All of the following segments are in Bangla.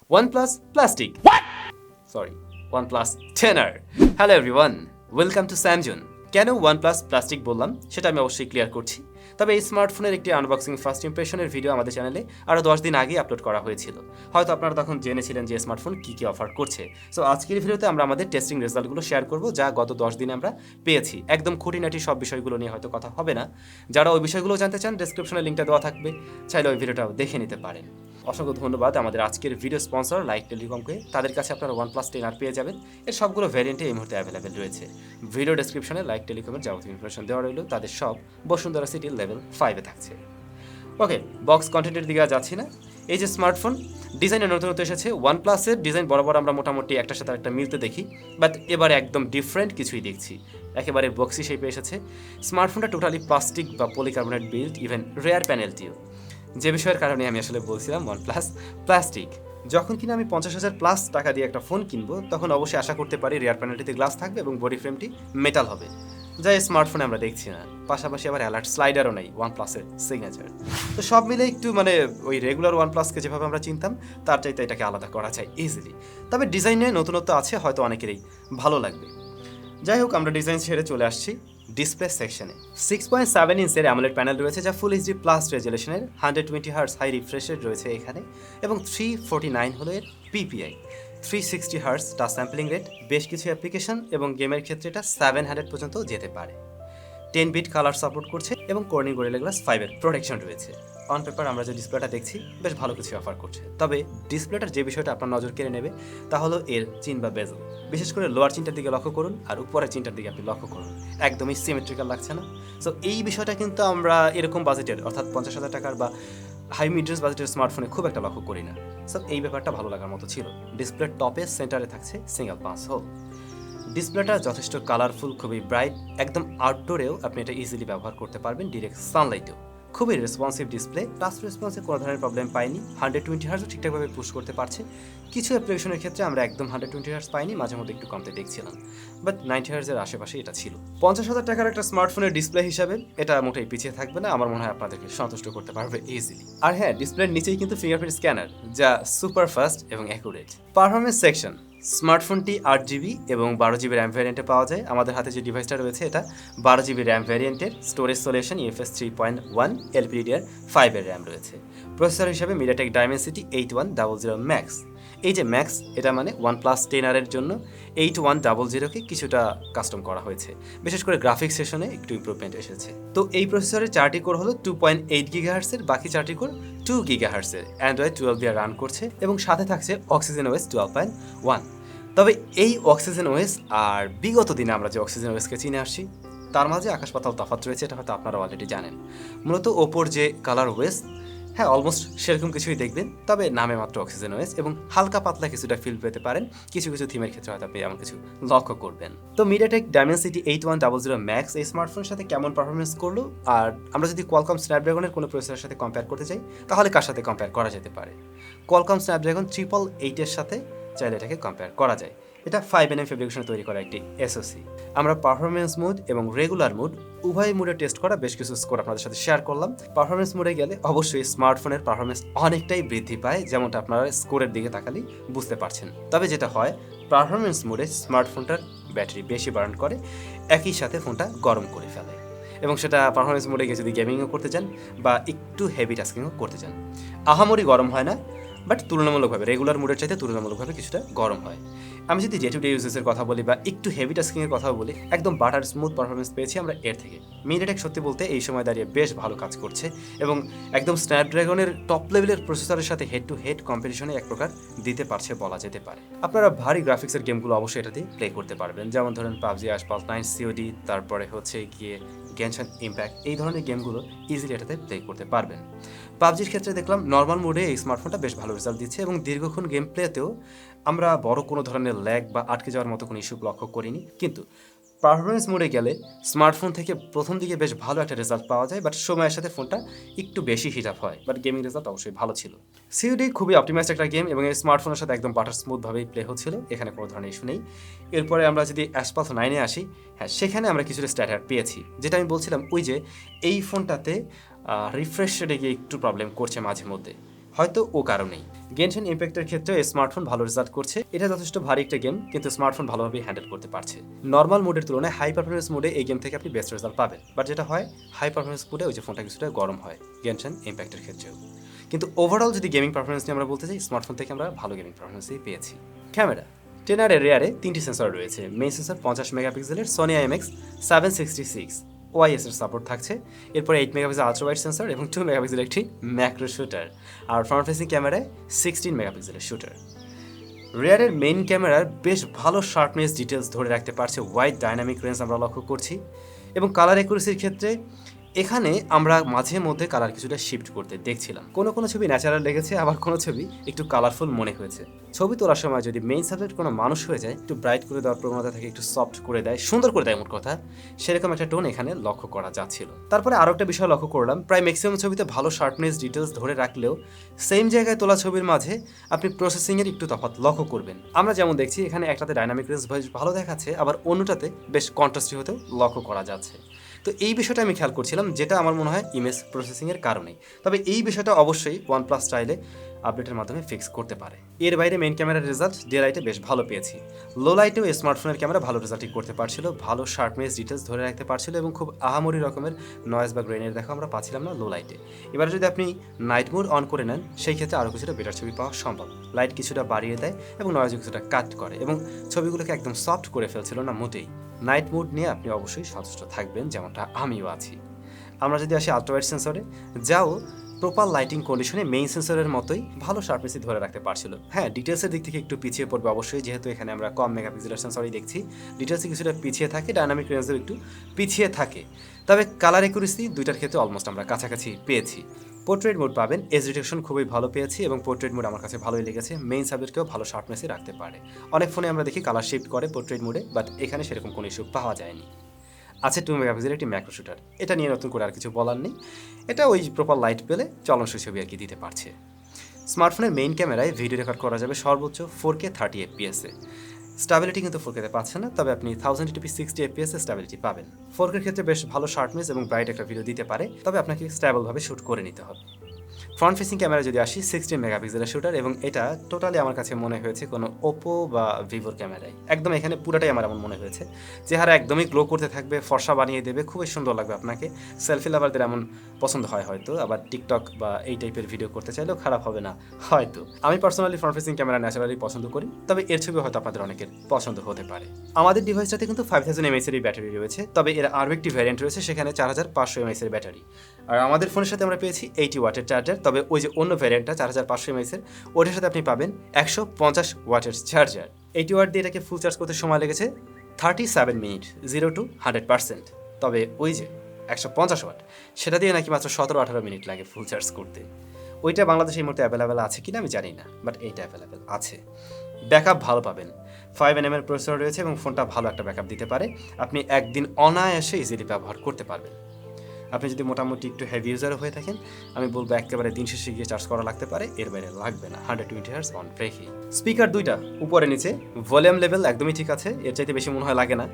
OnePlus Plastic. Sorry, OnePlus 10R. Hello everyone, welcome to SamZone. কেন OnePlus Plastic বললাম সেটা আমি অবশ্যই ক্লিয়ার করছি। তবে এই স্মার্টফোনের একটি আনবক্সিং ফার্স্ট ইমপ্রেশনের ভিডিও আমাদের চ্যানেলে আরও 10 দিন আগে আপলোড করা হয়েছিল। হয়তো আপনারা তখন জেনেছিলেন যে স্মার্টফোন কী কী অফার করছে। সো আজকের ভিডিওতে আমরা আমাদের টেস্টিং রেজাল্টগুলো শেয়ার করব, যা গত 10 দিনে আমরা পেয়েছি। একদম খুঁটিনাটি সব বিষয়গুলো নিয়ে হয়তো কথা হবে না। যারা ওই বিষয়গুলো জানতে চান, ডেসক্রিপশনে লিঙ্কটা দেওয়া থাকবে, চাইলে ওই ভিডিওটাও দেখে নিতে পারেন। অসংখ্য ধন্যবাদ আমাদের আজকের ভিডিও স্পন্সর লাইক টেলিকমকে। তাদের কাছে আপনারা OnePlus 10R পেয়ে যাবেন। এর সবগুলো ভ্যারিয়েন্টে এই মুহূর্তে অ্যাভেলেবেল রয়েছে। ভিডিও ডেসক্রিপশনে লাইক টেলিকমের যাবতীয় ইনফরমেশন দেওয়া রইল। তাদের সব বসুন্ধরা সিটির লেভেল 5-এ থাকছে। ওকে, বক্স কন্টেন্টের দিকে যাচ্ছি না। এই যে স্মার্টফোন ডিজাইনের নতুনত্ব এসেছে। OnePlus-এর ডিজাইন বরাবর আমরা মোটামুটি একটার সাথে একটা মিলতে দেখি, বাট এবারে একদম ডিফারেন্ট কিছুই দেখছি। একেবারে বক্সি শেপে এসেছে। স্মার্টফোনটা টোটালি প্লাস্টিক বা পলিকার্বনেট বিল্ড, ইভেন রেয়ার প্যানেলটিও, যে বিষয়ের কারণে আমি আসলে বলছিলাম OnePlus প্লাস্টিক। যখন কিনা আমি 50,000 প্লাস টাকা দিয়ে একটা ফোন কিনবো, তখন অবশ্যই আশা করতে পারি রেয়ার প্যানেলটিতে গ্লাস থাকবে এবং বডি ফ্রেমটি মেটাল হবে, যা এই স্মার্টফোনে আমরা দেখছি না। পাশাপাশি আবার অ্যালার্ট স্লাইডারও নেই OnePlus-এর সিগনেচার। তো সব মিলে একটু ওই রেগুলার OnePlus-কে যেভাবে আমরা চিনতাম তার চাইতে এটাকে আলাদা করা যায় ইজিলি। তবে ডিজাইনে নতুনত্ব আছে, হয়তো অনেকেরই ভালো লাগবে। যাই হোক, আমরা ডিজাইন ছেড়ে চলে আসছি ডিসপ্লে সেকশনে। 6.7 ইঞ্চের অ্যামোলেড প্যানেল রয়েছে, যা ফুল এইচডি প্লাস রেজুলেশনের। 120 হার্টজ হাই রিফ্রেশ রেট রয়েছে এখানে, এবং 349 হলো এর PPI. 360 hertz touch sampling rate. বেশ কিছু অ্যাপ্লিকেশন এবং গেমের ক্ষেত্রে এটা 700 পর্যন্ত যেতে পারে। 10 বিট কালার সাপোর্ট করছে এবং কর্নিং গরিলা গ্লাস 5-এর প্রোটেকশন রয়েছে। অন পেপার আমরা যে ডিসপ্লেটা দেখছি বেশ ভালো কিছু অফার করছে। তবে ডিসপ্লেটার যে বিষয়টা আপনার নজর কেড়ে নেবে তা হলো এর চিন বা বেজল। বিশেষ করে লোয়ার চিনটার দিকে লক্ষ্য করুন, আর উপরের চিনটার দিকে আপনি লক্ষ্য করুন, একদমই সিমেট্রিক্যাল লাগছে না। সো এই বিষয়টা কিন্তু আমরা এরকম বাজেটের, অর্থাৎ 50,000 টাকার বা হাই মিড রেঞ্জ বাজেটের স্মার্টফোনে খুব একটা লক্ষ্য করি না। সো এই ব্যাপারটা ভালো লাগার মতো ছিল। ডিসপ্লের টপে সেন্টারে থাকছে সিঙ্গেল পাঁচ হোল। ডিসপ্লেটা যথেষ্ট কালারফুল, খুবই ব্রাইট। একদম আউটডোরেও আপনি এটা ইজিলি ব্যবহার করতে পারবেন, ডিরেক্ট সানলাইটেও। খুবই রেসপন্সিভ ডিসপ্লে। টাচ রেসপন্সে কোনো ধরনের প্রবলেম পাইনি। 120 হার্টজও ঠিকঠাকভাবে পুশ করতে পারছে। কিছু অ্যাপ্লিকেশনের ক্ষেত্রে আমরা একদম 120 হার্টজ পাইনি, মাঝে মধ্যে একটু কমতে দেখছিলাম, বাট 90 হার্টজের আশেপাশে এটা ছিল। 50,000 টাকার একটা স্মার্টফোনের ডিসপ্লে হিসাবে এটা মোটেই পিছিয়ে থাকবে না। আমার মনে হয় আপনাদেরকে সন্তুষ্ট করতে পারবে ইজিলি। আর হ্যাঁ, ডিসপ্লের নিচেই কিন্তু ফিঙ্গারপ্রিন্ট স্ক্যানার, যা সুপার ফাস্ট এবং অ্যাকুরেট। Performance section. স্মার্টফোনটি 8GB এবং 12GB র্যাম ভ্যারিয়েন্টে পাওয়া যায়। আমাদের হাতে যে ডিভাইসটা রয়েছে এটা 12GB র্যাম ভ্যারিয়েন্টের। স্টোরেজ সলিউশন UFS 3.1 LPDDR5-এর র্যাম রয়েছে। প্রসেসর হিসাবে MediaTek Dimensity 8100 ম্যাক্স। এই যে ম্যাক্স, এটা মানে OnePlus 10R-এর জন্য 8100-কে কিছুটা কাস্টম করা হয়েছে। বিশেষ করে গ্রাফিক্স সেশনে একটু ইমপ্রুভমেন্ট এসেছে। তো এই প্রসেসরের 4টি কোর হলো 2.8 GHz-এর, বাকি 4টি কোর 2 GHz-এর। অ্যান্ড্রয়েড 12 দিয়ে রান করছে এবং সাথে থাকছে অক্সিজেন OS 12.1। তবে এই অক্সিজেন ওএস আর বিগত দিনে আমরা যে অক্সিজেন ওএসকে চিনে আসছি তার মাঝে আকাশ পাতাল তফাৎ রয়েছে, এটা হয়তো আপনারা অলরেডি জানেন। মূলত ওপোর যে কালার ওএস, হ্যাঁ অলমোস্ট সেরকম কিছুই দেখবেন, তবে নামে মাত্র অক্সিজেন ওএস, এবং হালকা পাতলা কিছুটা ফিল পেতে পারেন কিছু কিছু থিমের ক্ষেত্রে, হয়তো আপনি এমন কিছু লক্ষ্য করবেন। তো MediaTek Dimensity 8100 ম্যাক্স এই স্মার্টফোনের সাথে কেমন পারফরমেন্স করলো, আর আমরা যদি কোয়ালকম স্ন্যাপড্রাগনের কোনো প্রসেসরের সাথে কম্পেয়ার করতে চাই তাহলে কার সাথে কম্পেয়ার করা যেতে পারে? কোয়ালকম স্ন্যাপড্রাগন 888-এর সাথে চাইলে এটাকে কম্পেয়ার করা যায়। এটা 5nm ফেব্রিকেশনে তৈরি করা একটি এসওসি। আমরা পারফরমেন্স মোড এবং রেগুলার মোড উভয় মোডে টেস্ট করা বেশ কিছু স্কোর আপনাদের সাথে শেয়ার করলাম। পারফরমেন্স মোডে গেলে অবশ্যই স্মার্টফোনের পারফরমেন্স অনেকটাই বৃদ্ধি পায়, যেমনটা আপনারা স্কোরের দিকে তাকালেই বুঝতে পারছেন। তবে যেটা হয়, পারফরমেন্স মোডে স্মার্টফোনটার ব্যাটারি বেশি বার্ন করে, একই সাথে ফোনটা গরম করে ফেলে, এবং সেটা পারফরমেন্স মোডে গিয়ে যদি গেমিংও করতে চান বা একটু হেভি টাস্কিংও করতে চান, আহামরি গরম হয় না, বাট তুলনামূলকভাবে রেগুলার মোডের চাইতে তুলনামূলকভাবে কিছুটা গরম হয়। আমি যদি ডে টু ডে ইউজেসের কথা বলি বা একটু হেভি টাস্কিংয়ের কথা বলি, একদম বাটার স্মুথ পারফরমেন্স পেয়েছি আমরা এর থেকে। MediaTek সত্যি বলতে এই সময় দাঁড়িয়ে বেশ ভালো কাজ করছে, এবং একদম স্ন্যাপড্রাগনের টপ লেভেলের প্রসেসরের সাথে হেড টু হেড কম্পিটিশনে এক প্রকার দিতে পারছে বলা যেতে পারে। আপনারা ভারী গ্রাফিক্সের গেমগুলো অবশ্যই এটাতে প্লে করতে পারবেন, যেমন ধরেন PUBG, Asphalt 9, COD, তারপরে হচ্ছে গিয়ে গেনশন ইম্প্যাক্ট, এই ধরনের গেমগুলো ইজিলি এটাতে প্লে করতে পারবেন। PUBGর ক্ষেত্রে দেখলাম নর্মাল মোডে এই স্মার্টফোনটা বেশ ভালো রেজাল্ট দিচ্ছে, এবং দীর্ঘক্ষণ গেম প্লেতেও আমরা বড় কোনো ধরনের ল্যাগ বা আটকে যাওয়ার মতো কোনো ইস্যু লক্ষ্য করিনি। কিন্তু পারফরমেন্স মোডে গেলে স্মার্টফোন থেকে প্রথম দিকে বেশ ভালো একটা রেজাল্ট পাওয়া যায়, বাট সময়ের সাথে ফোনটা একটু বেশি হিট আপ হয়, বাট গেমিং রেজাল্ট অবশ্যই ভালো ছিল। COD খুবই অপটিমাইজড একটা গেম, এবং এই স্মার্টফোনের সাথে একদম বাটার স্মুথভাবেই প্লে হচ্ছিল, এখানে কোনো ধরনের ইস্যু নেই। এরপরে আমরা যদি Asphalt 9-এ আসি, হ্যাঁ সেখানে আমরা কিছুটা স্ট্যাটার পেয়েছি, যেটা আমি বলছিলাম ওই যে এই ফোনটাতে রিফ্রেশ রেটে গিয়ে একটু প্রবলেম করছে মাঝে মধ্যে, হয়তো ও কারণেই। গেনশেন ইম্প্যাক্টের ক্ষেত্রে স্মার্টফোন ভালো রেজাল্ট করছে। এটা যথেষ্ট ভারী একটা গেম, কিন্তু স্মার্টফোন ভালোভাবে হ্যান্ডেল করতে পারছে। নর্মাল মোডের তুলনায় হাই পারফরমেন্স মোডে এই গেম থেকে আপনি বেস্ট রেজাল্ট পাবেন, বাট যেটা হয় হাই পারফরমেন্স মোডে ওই যে ফোনটা কিছুটা গরম হয় গেনশেন ইম্প্যাক্টের ক্ষেত্রেও। কিন্তু ওভারঅল যদি গেমিং পারফরমেন্স নিয়ে আমরা বলতে চাই, স্মার্টফোন থেকে আমরা ভালো গেমিং পারফরমেন্সই পেয়েছি। ক্যামেরা 10R এর রেয়ারে 3টি সেন্সর রয়েছে। মেইন সেন্সর 50 মেগাপিক্সেলের সোনি IMX 766 OIS এর সাপোর্ট থাকছে। এরপরে 8 মেগাপিক্সেল আলট্রা ওয়াইড সেন্সর এবং 2 মেগাপিক্সেল একটি ম্যাক্রো শুটার। আর ফ্রন্ট ফেসিং ক্যামেরায় 16 মেগাপিক্সেলের শুটার। রেয়ারের মেইন ক্যামেরার বেশ ভালো শার্পনেস ডিটেলস ধরে রাখতে পারছে, ওয়াইড ডাইনামিক রেঞ্জ আমরা লক্ষ্য করছি। এবং কালার অ্যাকুরেসির ক্ষেত্রে এখানে আমরা মাঝে মধ্যে কালার কিছুটা শিফট করতে দেখছিলাম। কোনো কোনো ছবি ন্যাচারাল লেগেছে, আবার কোনো ছবি একটু কালারফুল মনে হয়েছে। ছবি তোলার সময় যদি মেইন সাবজেক্ট কোনো মানুষ হয়ে যায়, একটু ব্রাইট করে দেওয়ার প্রবণতা থাকে, একটু সফট করে দেয়, সুন্দর করে দেয় মোট কথা, সেরকম একটা টোন এখানে লক্ষ্য করা যাচ্ছিল। তারপরে আরও একটা বিষয় লক্ষ্য করলাম, প্রায় ম্যাক্সিমাম ছবিতে ভালো শার্পনেস ডিটেলস ধরে রাখলেও সেম জায়গায় তোলা ছবির মাঝে আপনি প্রসেসিংয়ের একটু তফাৎ লক্ষ্য করবেন। আমরা যেমন দেখছি এখানে একটাতে ডাইনামিক রেঞ্জ ভালো দেখাচ্ছে, আবার অন্যটাতে বেশ কন্ট্রাস্টি হতেও লক্ষ্য করা যাচ্ছে। তো এই বিষয়টা আমি খেয়াল করছিলাম, যেটা আমার মনে হয় ইমেজ প্রসেসিংয়ের কারণেই। তবে এই বিষয়টা অবশ্যই OnePlus স্টাইলে আপডেটের মাধ্যমে ফিক্স করতে পারে। এর বাইরে মেইন ক্যামেরার রেজাল্ট ডে লাইটে বেশ ভালো পেয়েছি। লো লাইটেও স্মার্টফোনের ক্যামেরা ভালো রেজাল্টই করতে পারছিল, ভালো শার্পনেস ডিটেলস ধরে রাখতে পারছিল এবং খুব আহামরি রকমের নয়েজ বা গ্রেনের দেখা আমরা পাচ্ছিলাম না লো লাইটে। এবার যদি আপনি নাইট মোড অন করে নেন, সেই ক্ষেত্রে আরও কিছুটা বেটার ছবি পাওয়া সম্ভব। লাইট কিছুটা বাড়িয়ে দেয় এবং নয়েজ কিছুটা কাট করে এবং ছবিগুলোকে একদম সফট করে ফেলছিল না মোটেই। নাইট মোড নিয়ে আপনি অবশ্যই সচেষ্ট থাকবেন, যেমনটা আমিও আছি। আমরা যদি আসি আলট্রা ওয়াইড সেন্সরে, যাও প্রপার লাইটিং কন্ডিশনে মেইন সেন্সরের মতোই ভালো শার্পনেসই ধরে রাখতে পারছিল। হ্যাঁ, ডিটেলসের দিক থেকে একটু পিছিয়ে পড়বে অবশ্যই, যেহেতু এখানে আমরা কম মেগাপিক্সেলের সেন্সরই দেখছি। ডিটেলসে কিছুটা পিছিয়ে থাকে, ডাইনামিক রেঞ্জেও একটু পিছিয়ে থাকে। তবে কালার অ্যাকুরেসি দুইটার ক্ষেত্রে অলমোস্ট আমরা কাছাকাছি পেয়েছি। পোর্ট্রেট মোড পাবেন, এজ ডিটেকশন খুবই ভালো পেয়েছি এবং পোর্ট্রেট মোড আমার কাছে ভালোই লেগেছে। মেইন সাবজেক্টকেও ভালো শার্পনেসই রাখতে পারে। অনেক ফোনে আমরা দেখি কালার শিফট করে পোর্ট্রেট মোডে, বাট এখানে সেরকম কোনো ইস্যু পাওয়া যায়নি। আছে 2 মেগাপিক্সেলের একটি ম্যাক্রো শুটার। এটা নিয়ে নতুন করে আর কিছু বলার নেই, এটা ওই প্রপার লাইট পেলে চলনসই ছবি আর কি দিতে পারছে। স্মার্টফোনের মেইন ক্যামেরায় ভিডিও রেকর্ড করা যাবে সর্বোচ্চ 4K 30 FPS এ। স্টেবিলিটি কিন্তু 4K-তে পাচ্ছে না, তবে আপনি 1080p 60 FPS এ স্টেবিলিটি পাবেন। 4K ক্ষেত্রে বেশ ভালো শার্পনেস এবং ব্রাইট একটা ভিডিও দিতে পারে, তবে আপনাকে স্টেবলভাবে শ্যুট করে নিতে হবে। ফ্রন্ট ফেসিং ক্যামেরা যদি আসি, 16 মেগাপিক্সেলের শুটার এবং এটা টোটালি আমার কাছে মনে হয়েছে কোনো ওপো বা ভিভোর ক্যামেরায়। একদম এখানে পুরোটাই আমার এমন মনে হয়েছে। চেহারা একদমই গ্লো করতে থাকবে, ফর্সা বানিয়ে দেবে, খুবই সুন্দর লাগবে আপনাকে। সেলফি লাভারদের এমন পছন্দ হয় হয়তো, আবার টিকটক বা এই টাইপের ভিডিও করতে চাইলেও খারাপ হবে না হয়তো। আমি personally front facing camera naturally পছন্দ করি, তবে এর ছবি হয়তো আপনাদের অনেকের পছন্দ হতে পারে। আমাদের ডিভাইসটাতে কিন্তু 5000 mAh এর ব্যাটারি রয়েছে, তবে এর আরও একটি ভ্যারিয়েন্ট রয়েছে, সেখানে 4500 mAh এর ব্যাটারি। আর আমাদের ফোনের সাথে আমরা পেয়েছি 80 ওয়াটের চার্জার, তবে ওই যে অন্য ভ্যারিয়েন্টটা 4500 mAh এর, ওটার সাথে আপনি পাবেন 150 ওয়াটের চার্জার। 80 ওয়াট দিয়ে এটাকে ফুল চার্জ করতে সময় লেগেছে 37 মিনিট 0 to 100%। তবে ওই যে 150 ওয়াট, সেটা দিয়ে নাকি মাত্র 17-18 মিনিট লাগে ফুল চার্জ করতে। ওইটা বাংলাদেশে এই মুহূর্তে অ্যাভেলেবেল আছে কিনা আমি জানি না, বাট এইটা অ্যাভেলেবেল আছে। ব্যাকআপ ভালো পাবেন, 5nm এর প্রসেসর রয়েছে এবং ফোনটা ভালো একটা ব্যাকআপ দিতে পারে। আপনি একদিন অনায়াসে ইজিলি ব্যবহার করতে পারবেন। আপনি যদি মোটামুটি একটু হেভি ইউজার হয়ে থাকেন, আমি বলবো একেবারে দিন শেষে গিয়ে চার্জ করা লাগতে পারে, এর বাইরে লাগবে না। 120 Hz অন রেখে। স্পিকার দুইটা উপরে নিচে, ভলিউম লেভেল একদমই ঠিক আছে, এর চাইতে বেশি মনে হয় লাগে না।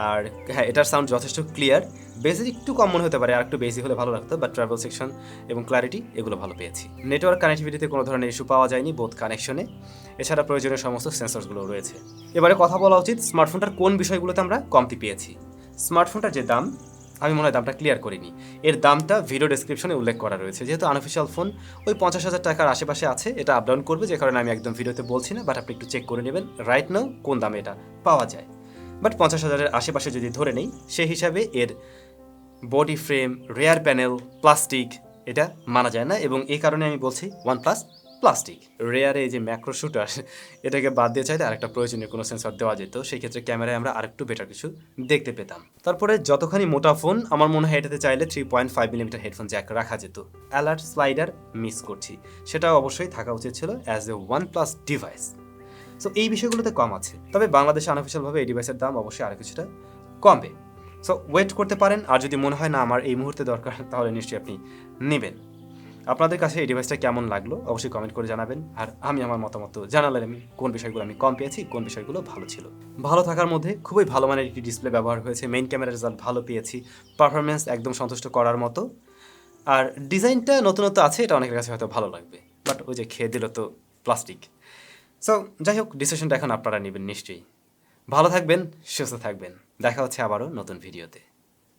আর হ্যাঁ, এটার সাউন্ড যথেষ্ট ক্লিয়ার। বেসিক একটু কম মনে হতে পারে, আর একটু বেসি হলে ভালো লাগতো, বাট ট্রাভেল সেকশন এবং ক্ল্যারিটি এগুলো ভালো পেয়েছি। নেটওয়ার্ক কানেক্টিভিটিতে কোনো ধরনের ইস্যু পাওয়া যায়নি বোথ কানেকশনে। এছাড়া প্রয়োজনীয় সমস্ত সেন্সরসগুলো রয়েছে। এবারে কথা বলা উচিত স্মার্টফোনটার কোন বিষয়গুলোতে আমরা কমতি পেয়েছি। স্মার্টফোনটার যে দাম, আমি মনে হয় দামটা ক্লিয়ার করিনি। এর দামটা ভিডিও ডেসক্রিপশনে উল্লেখ করা রয়েছে। যেহেতু আনঅফিসিয়াল ফোন ওই 50,000 টাকার আশেপাশে আছে, এটা আপ ডাউন করবে, যে কারণে আমি একদম ভিডিওতে বলছি না, বাট আপনি একটু চেক করে নেবেন রাইট নাও কোন দামে এটা পাওয়া যায়। বাট 50,000-এর আশেপাশে যদি ধরে নেই, সেই হিসাবে এর body frame, rare panel, plastic এটা মানা যায় না, এবং এই কারণে আমি বলছি OnePlus প্লাস্টিক। রেয়ারে এই যে ম্যাক্রো শুটার, এটাকে বাদ দিয়ে চাইলে আরেকটা প্রয়োজনীয় কোনো সেন্সর দেওয়া যেত, সেই ক্ষেত্রে ক্যামেরায় আমরা আরেকটু বেটার কিছু দেখতে পেতাম। তারপরে যতখানি মোটা ফোন, আমার মনে হয় এটাতে চাইলে 3.5mm হেডফোন জ্যাক রাখা যেত। অ্যালার্ট স্লাইডার মিস করছি, সেটাও অবশ্যই থাকা উচিত ছিল as a OnePlus device. So এই বিষয়গুলোতে কম আছে, তবে বাংলাদেশে আনঅফিসিয়ালভাবে এই ডিভাইসের দাম অবশ্যই আরও কিছুটা কমবে। সো ওয়েট করতে পারেন, আর যদি মনে হয় না আমার এই মুহূর্তে দরকার, তাহলে নিশ্চয়ই আপনি নেবেন। আপনাদের কাছে এই ডিভাইসটা কেমন লাগলো অবশ্যই কমেন্ট করে জানাবেন, আর আমি আমার মতামত জানালেন আমি কোন বিষয়গুলো আমি কম পেয়েছি, কোন বিষয়গুলো ভালো ছিল। ভালো থাকার মধ্যে খুবই ভালো মানের একটি ডিসপ্লে ব্যবহার হয়েছে, মেইন ক্যামেরার রেজাল্ট ভালো পেয়েছি, পারফরমেন্স একদম সন্তুষ্ট করার মতো, আর ডিজাইনটা নতুনত্ব আছে, এটা অনেকের কাছে হয়তো ভালো লাগবে, বাট ওই যে খেয়ে দিল তো প্লাস্টিক। সো যাই হোক, ডিসিশনটা এখন আপনারা নেবেন নিশ্চয়ই। ভালো থাকবেন, সুস্থ থাকবেন। দেখা হচ্ছে আবারও নতুন ভিডিওতে।